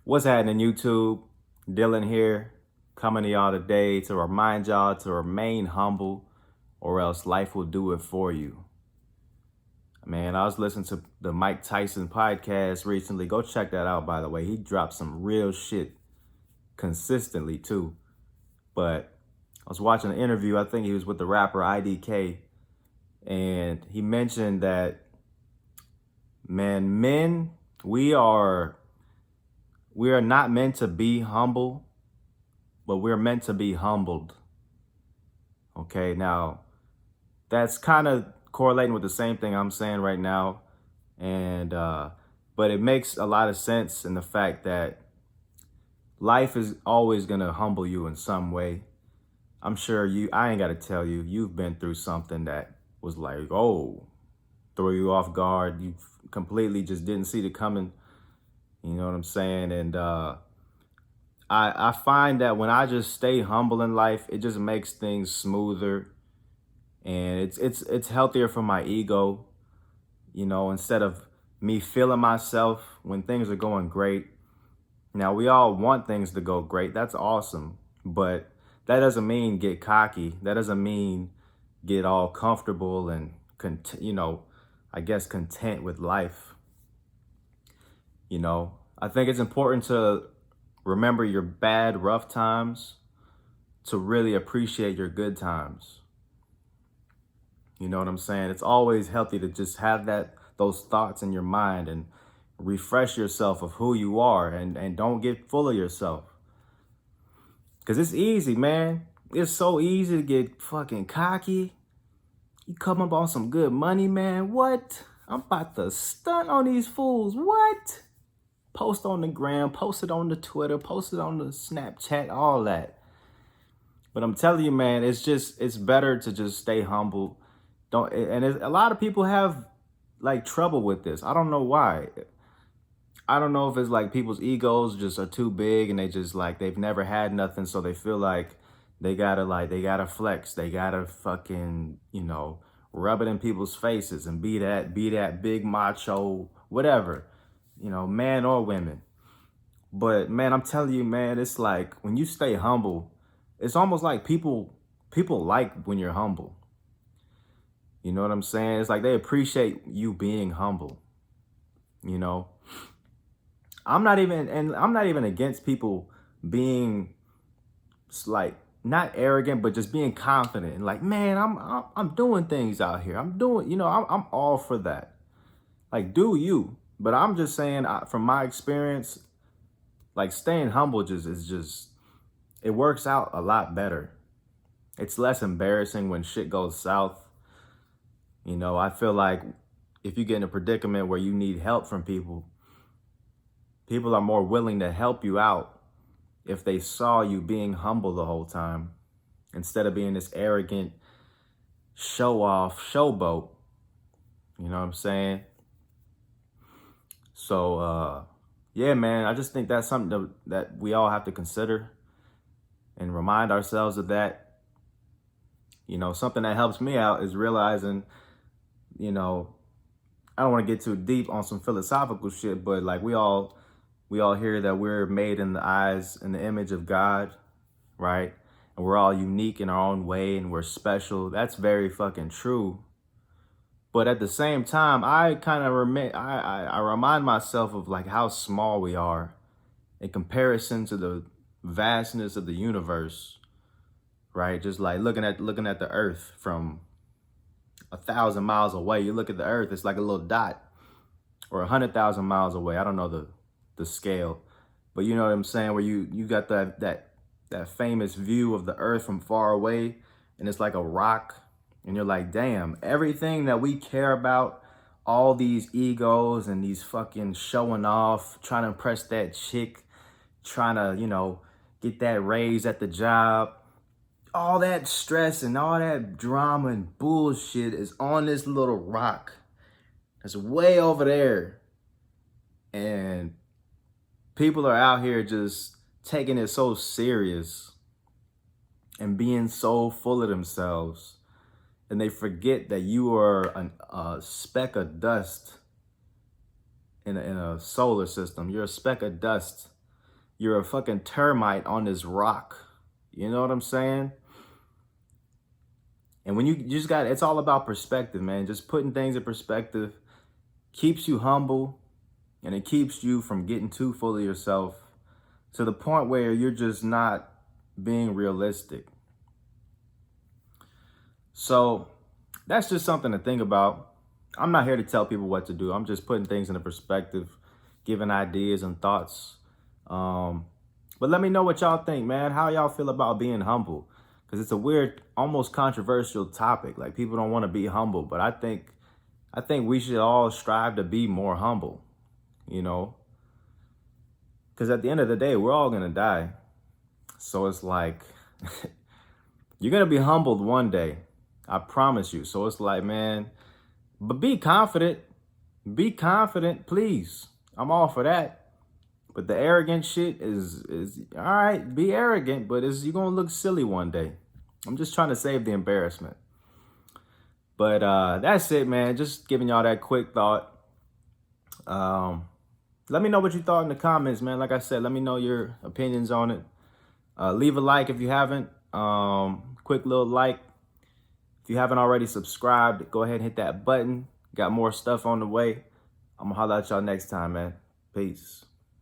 What's happening, YouTube? Dylan here, coming to y'all today to remind y'all to remain humble, or else life will do it for you. Man, I was listening to the Mike Tyson podcast recently. Go check that out, by the way. He dropped some real shit consistently, too. But I was watching an interview, I think he was with the rapper IDK, and he mentioned that, man, we are not meant to be humble, but we're meant to be humbled. Okay, now that's kind of correlating with the same thing I'm saying right now, and but it makes a lot of sense in the fact that life is always gonna humble you in some way. I'm sure I ain't gotta tell you, you've been through something that was like, oh, throw you off guard. You completely just didn't see it coming. You know what I'm saying? And I find that when I just stay humble in life, it just makes things smoother, and it's healthier for my ego. Instead of me feeling myself when things are going great. Now we all want things to go great. That's awesome, but that doesn't mean get cocky. That doesn't mean get all comfortable and I guess content with life. I think it's important to remember your bad, rough times to really appreciate your good times. You know what I'm saying? It's always healthy to just have those thoughts in your mind and refresh yourself of who you are, and don't get full of yourself. Cause it's easy, man. It's so easy to get fucking cocky. You come up on some good money, man. What? I'm about to stunt on these fools. What? Post on the gram, post it on the Twitter, post it on the Snapchat, all that. But I'm telling you, man, it's better to just stay humble. A lot of people have like trouble with this. I don't know why. I don't know if it's like people's egos just are too big, and they just like they've never had nothing, so they feel like they gotta flex, they gotta fucking rub it in people's faces and be that big macho whatever, man or women. But man, I'm telling you, man, it's like when you stay humble, it's almost like people like when you're humble. You know what I'm saying? It's like they appreciate you being humble. You know, I'm not even against people being like not arrogant, but just being confident and like, man, I'm doing things out here. I'm doing, I'm all for that. Like, do you? But I'm just saying, from my experience, like staying humble just it works out a lot better. It's less embarrassing when shit goes south. I feel like if you get in a predicament where you need help from people, people are more willing to help you out if they saw you being humble the whole time instead of being this arrogant show off showboat. You know what I'm saying? So yeah, man, I just think that's something that we all have to consider and remind ourselves of that. Something that helps me out is realizing, you know, I don't want to get too deep on some philosophical shit, but like we all hear that we're made in the eyes and the image of God, right? And we're all unique in our own way and we're special. That's very fucking true. But at the same time, I kind of I remind myself of like how small we are in comparison to the vastness of the universe, right? Just like looking at the earth from 1,000 miles away. You look at the earth, it's like a little dot, or 100,000 miles away. I don't know the scale, but you know what I'm saying, where you got that famous view of the earth from far away, and it's like a rock, and you're like, damn, everything that we care about, all these egos and these fucking showing off, trying to impress that chick, trying to get that raise at the job, all that stress and all that drama and bullshit is on this little rock that's way over there. And people are out here just taking it so serious and being so full of themselves. And they forget that you are a speck of dust in a solar system. You're a speck of dust you're a fucking termite on this rock. You know what I'm saying? And when you just got, it's all about perspective, man. Just putting things in perspective keeps you humble, and it keeps you from getting too full of yourself to the point where you're just not being realistic. So that's just something to think about. I'm not here to tell people what to do. I'm just putting things into perspective, giving ideas and thoughts. But let me know what y'all think, man. How y'all feel about being humble? Because it's a weird, almost controversial topic. Like, people don't want to be humble, but I think we should all strive to be more humble, you know? Because at the end of the day, we're all going to die. So it's like, you're going to be humbled one day. I promise you. So it's like, man, but be confident. Be confident, please. I'm all for that. But the arrogant shit is all right, be arrogant, but you're going to look silly one day. I'm just trying to save the embarrassment. But that's it, man. Just giving y'all that quick thought. Let me know what you thought in the comments, man. Like I said, let me know your opinions on it. Leave a like if you haven't. Quick little like. If you haven't already subscribed, go ahead and hit that button. Got more stuff on the way. I'm going to holler at y'all next time, man. Peace.